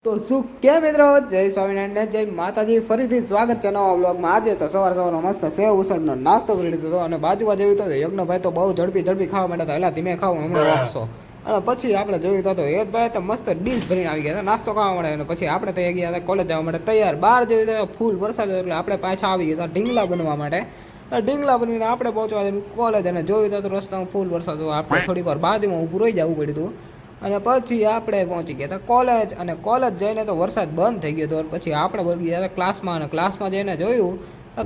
તો શું કે મિત્રો, જય સ્વામિનારાયણ, જય માતાજી. ફરીથી સ્વાગત છે નવા બ્લોગમાં. આજે તો સવારનો મસ્ત સેવ ઉસળનો નાસ્તો કરી લીધો હતો અને બાજુમાં જોયું તો યજ્ઞભાઈ તો બહુ ઝડપી ખાવા માંડ્યા હતા. એલા ધીમે ખાવું, હમણાં વાગશો. અને પછી આપણે જોયું તો યજભાઈ તો મસ્ત ડીશ ભરીને આવી ગયા હતા, નાસ્તો ખાવા મળે. અને પછી આપણે તો ગયા હતા કોલેજ જવા માટે તૈયાર. બહાર જોયું તો ફૂલ વરસાદ, એટલે આપણે પાછા આવી ગયા હતા ઢીંગલા બનવા માટે. ઢીંગલા બનીને આપણે પહોંચવા કોલેજ, અને જોયું તો રસ્તામાં ફૂલ વરસાદ. આપણે થોડીક વાર બાજુમાં ઊભું રહી જવું પડ્યું હતું. અને પછી આપણે પહોંચી ગયા હતા કોલેજ. અને કોલેજ જઈને તો વરસાદ બંધ થઈ ગયો હતો. પછી આપણે વળી ગયા હતા ક્લાસમાં. અને ક્લાસમાં જઈને જોયું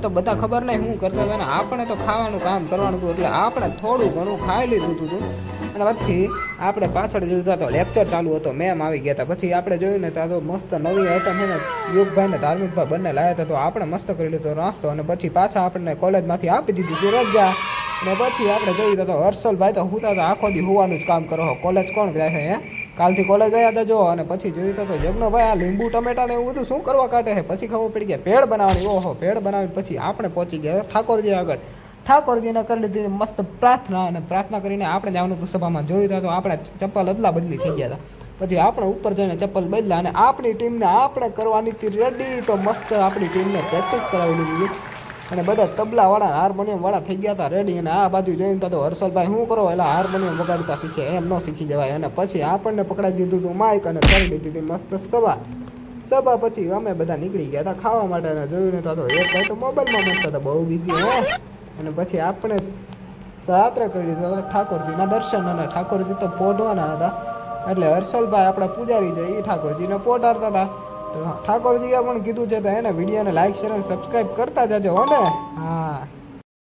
તો બધા ખબર નહીં શું કરતા હતા. ને આપણે તો ખાવાનું કામ કરવાનું હતું, એટલે આપણે થોડું ઘણું ખાઈ લીધું હતું. અને પછી આપણે પાછળ જોયું તો લેક્ચર ચાલુ હતો, મેમ આવી ગયા હતા. પછી આપણે જોયું ને ત્યાં તો મસ્ત નવી આઈટમ છે ને, યુગભાઈ ને ધાર્મિકભાઈ બંને લાવ્યા હતા. તો આપણે મસ્ત કરી લીધો નાસ્તો. અને પછી પાછા આપણને કોલેજમાંથી આપી દીધી હતી રજા. ને પછી આપણે જોયું તો હર્ષલભાઈ તો હુતા હતા, આખો દી હોવાનું જ કામ કરો. કોલેજ કોણ જાય છે હે? કાલથી કોલેજ ગયા હતા જો. અને પછી જોયું તો યજ્ઞભાઈ આ લીંબુ ટમેટા ને એવું બધું શું કરવા કાઢે છે? પછી ખબર પડી ગયા ભેળ બનાવવાની. ઓહો, ભેળ બનાવી. પછી આપણે પહોંચી ગયા ઠાકોરજી આગળ. ઠાકોરજીને કરી લીધી મસ્ત પ્રાર્થના. અને પ્રાર્થના કરીને આપણે જવાનું હતું સભામાં. જોયું તો આપણે ચપ્પલ અદલા બદલી થઈ ગયા હતા. પછી આપણે ઉપર જઈને ચપ્પલ બદલા. અને આપણી ટીમને આપણે કરવાની હતી રેડી. તો મસ્ત આપણી ટીમને પ્રેક્ટિસ કરાવી લીધી. અને બધા તબલાવાળા હાર્મોનિયમવાળા થઈ ગયા હતા રેડી. અને આ બાજુ જોઈને તો હર્ષલભાઈ શું કરો, એટલે હાર્મોનિયમ વગાડતા શીખે, એમ ન શીખી જવાય. અને પછી આપણને પકડાઈ દીધું હતું માઇક અને કરી લીધી હતી મસ્ત સભા. પછી અમે બધા નીકળી ગયા હતા ખાવા માટે. અને જોયું ને તો એક ભાઈ તો મોબાઈલમાં મસ્ત હતા, બહુ બિઝી હે. અને પછી આપણે રાત્રે કરી લીધા હતા ઠાકોરજીના દર્શન. અને ઠાકોરજી તો પોઢવાના હતા, એટલે હર્ષલભાઈ આપણા પૂજારી છે, એ ઠાકોરજીને પોઢાડતા હતા. તો ઠાકોરજીએ પણ કીધું છે તો એને વિડીયોને લાઈક શેર અને સબસ્ક્રાઈબ કરતા જજો હો ને. હા.